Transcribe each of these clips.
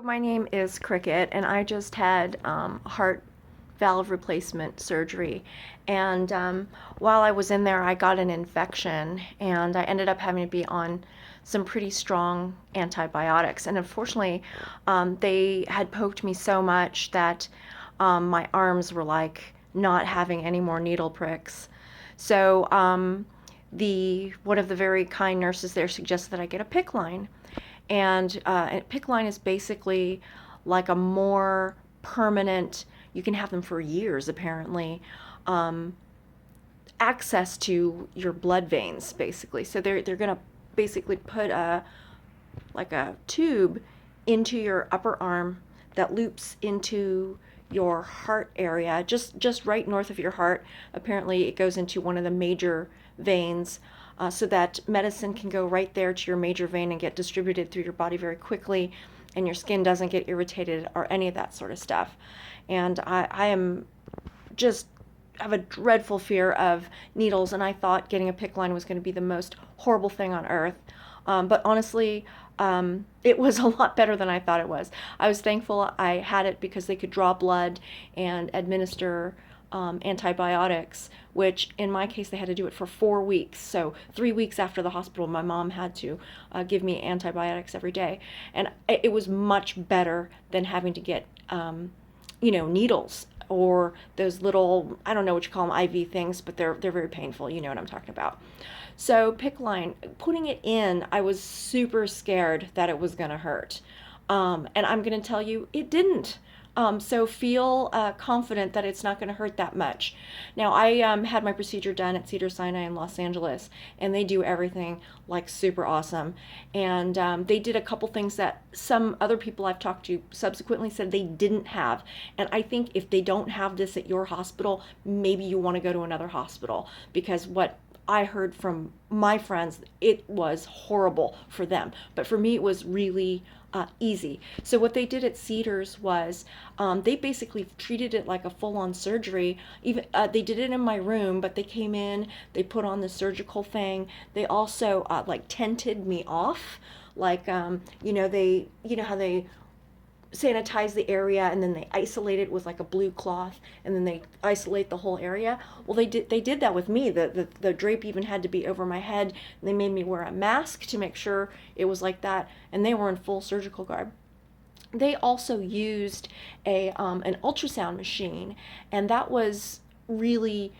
My name is Cricket, and I just had heart valve replacement surgery. And while I was in there, I got an infection, and I ended up having to be on some pretty strong antibiotics. And unfortunately, they had poked me so much that my arms were like not having any more needle pricks. So the one of the very kind nurses there suggested that I get a Picc Line. And Picc Line is basically like a more permanent, you can have them for years apparently, um, access to your blood veins basically. So they're gonna basically put a tube into your upper arm that loops into your heart area, just right north of your heart. Apparently, it goes into one of the major veins, so that medicine can go right there to your major vein and get distributed through your body very quickly, and your skin doesn't get irritated or any of that sort of stuff. And I am just have a dreadful fear of needles, and I thought getting a Picc Line was going to be the most horrible thing on earth. But honestly, it was a lot better than I thought it was. I was thankful I had it because they could draw blood and administer antibiotics, which in my case they had to do it for 4 weeks. So 3 weeks after the hospital, my mom had to give me antibiotics every day, and it was much better than having to get needles or those little, I don't know what you call them, IV things, but they're very painful. You know what I'm talking about. So Picc Line, putting it in, I was super scared that it was gonna hurt. And I'm gonna tell you, it didn't. So feel confident that it's not going to hurt that much. Now, I had my procedure done at Cedars-Sinai in Los Angeles, and they do everything like super awesome. And they did a couple things that some other people I've talked to subsequently said they didn't have. And I think if they don't have this at your hospital, maybe you want to go to another hospital, because what I heard from my friends, it was horrible for them. But for me, it was really easy. So what they did at Cedars was they basically treated it like a full-on surgery. Even they did it in my room, but they came in, they put on the surgical thing. They also like tented me off, like they how they sanitize the area and then they isolate it with like a blue cloth, and then they isolate the whole area. Well, they did that with me. The drape even had to be over my head, and they made me wear a mask to make sure it was like that, and they were in full surgical garb. They also used an ultrasound machine, and that was really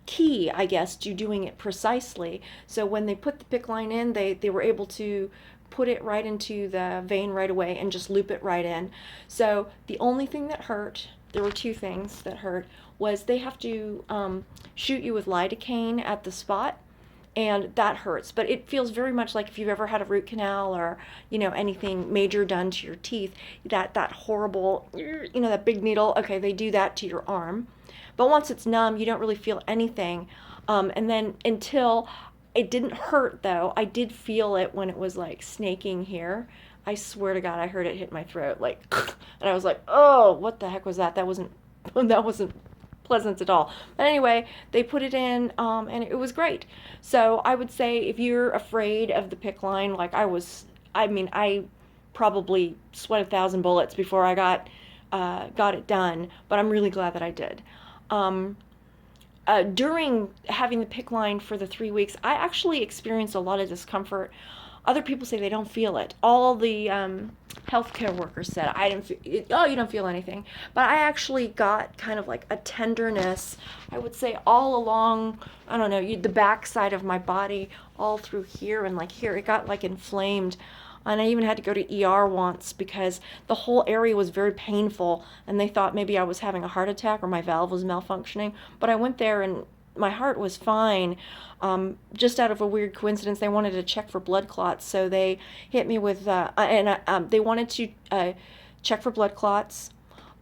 key, I guess, to doing it precisely. So when they put the Picc Line in, they were able to put it right into the vein right away and just loop it right in. So the only thing that hurt, there were two things that hurt, was they have to shoot you with lidocaine at the spot, and that hurts. But it feels very much like if you've ever had a root canal or anything major done to your teeth, that horrible, that big needle. Okay, they do that to your arm, but once it's numb, you don't really feel anything. And then until it didn't hurt, though, I did feel it when it was like snaking here. I swear to God, I heard it hit my throat, like, and I was like, oh, what the heck was that? That wasn't pleasant at all. But anyway, they put it in, and it was great. So I would say if you're afraid of the Picc Line, like I probably sweat 1,000 bullets before I got it done, but I'm really glad that I did. During having the Picc Line for the 3 weeks, I actually experienced a lot of discomfort. Other people say they don't feel it. All the healthcare workers said, I didn't feel it. Oh, you don't feel anything. But I actually got kind of like a tenderness, I would say, all along, I don't know, the back side of my body, all through here and like here. It got like inflamed. And I even had to go to ER once because the whole area was very painful, and they thought maybe I was having a heart attack or my valve was malfunctioning. But I went there and my heart was fine. Just out of a weird coincidence, they wanted to check for blood clots, so they hit me with, they wanted to check for blood clots.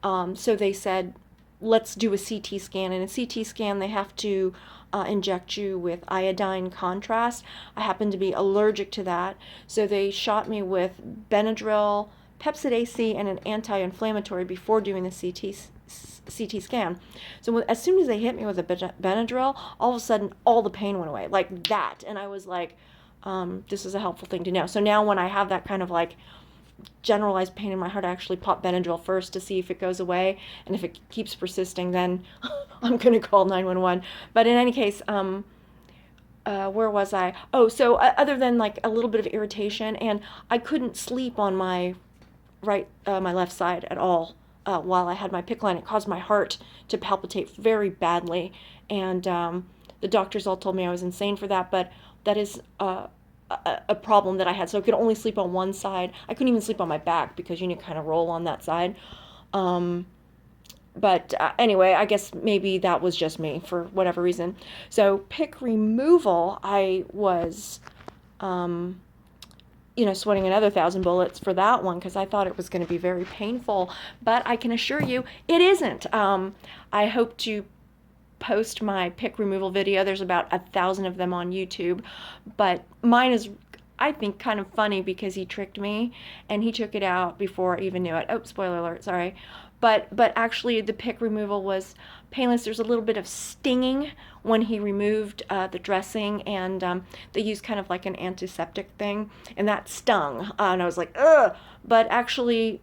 So they said, let's do a CT scan. And a CT scan, they have to inject you with iodine contrast. I happen to be allergic to that, so they shot me with Benadryl, Pepcid AC, and an anti-inflammatory before doing the CT scan. So as soon as they hit me with a Benadryl, all of a sudden all the pain went away, like that. And I was like, this is a helpful thing to know. So now when I have that kind of like generalized pain in my heart, I actually pop Benadryl first to see if it goes away, and if it keeps persisting, then I'm going to call 911. But in any case, where was I? Oh, so other than like a little bit of irritation, and I couldn't sleep on my my left side at all while I had my Picc Line. It caused my heart to palpitate very badly, and the doctors all told me I was insane for that, but that is a problem that I had. So I could only sleep on one side. I couldn't even sleep on my back because you need to kind of roll on that side. But anyway, I guess maybe that was just me for whatever reason. So Picc removal, I was, sweating another 1,000 bullets for that one because I thought it was going to be very painful. But I can assure you, it isn't. I hope to post my Picc removal video. There's about 1,000 of them on YouTube, but mine is, I think, kind of funny because he tricked me and he took it out before I even knew it. Oh, spoiler alert, sorry. But actually the Picc removal was painless. There's a little bit of stinging when he removed the dressing, and they used kind of like an antiseptic thing, and that stung. And I was like, ugh. But actually,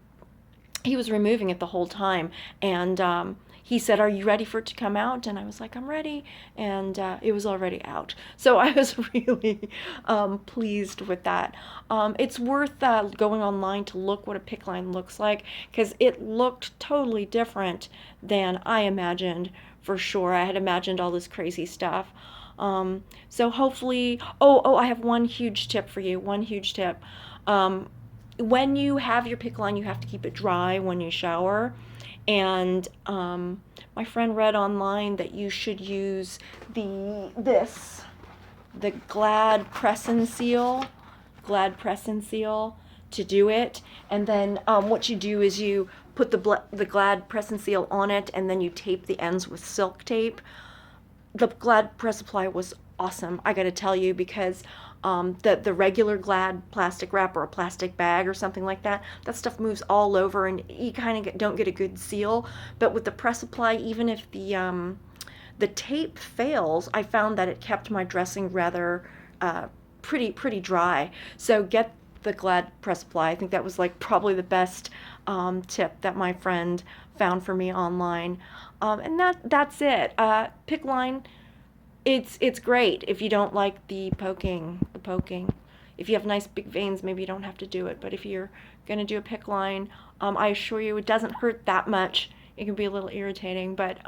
he was removing it the whole time, and he said, "Are you ready for it to come out?" And I was like, "I'm ready." And it was already out. So I was really pleased with that. It's worth going online to look what a Picc Line looks like, because it looked totally different than I imagined, for sure. I had imagined all this crazy stuff. So hopefully, I have one huge tip for you, one huge tip. When you have your Picc Line, you have to keep it dry when you shower. And my friend read online that you should use the Glad Press and Seal to do it. And then what you do is you put the Glad Press and Seal on it, and then you tape the ends with silk tape. The Glad Press Apply was awesome, I gotta tell you, because the regular Glad plastic wrap or a plastic bag or something like that, that stuff moves all over and you kind of don't get a good seal. But with the Press Apply, even if the tape fails, I found that it kept my dressing rather pretty dry. So get the Glad Press Apply. I think that was like probably the best tip that my friend found for me online. And that's it. Picc Line. It's great if you don't like the poking. If you have nice big veins, maybe you don't have to do it. But if you're going to do a Picc Line, I assure you it doesn't hurt that much. It can be a little irritating, but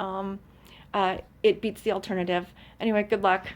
it beats the alternative. Anyway, good luck.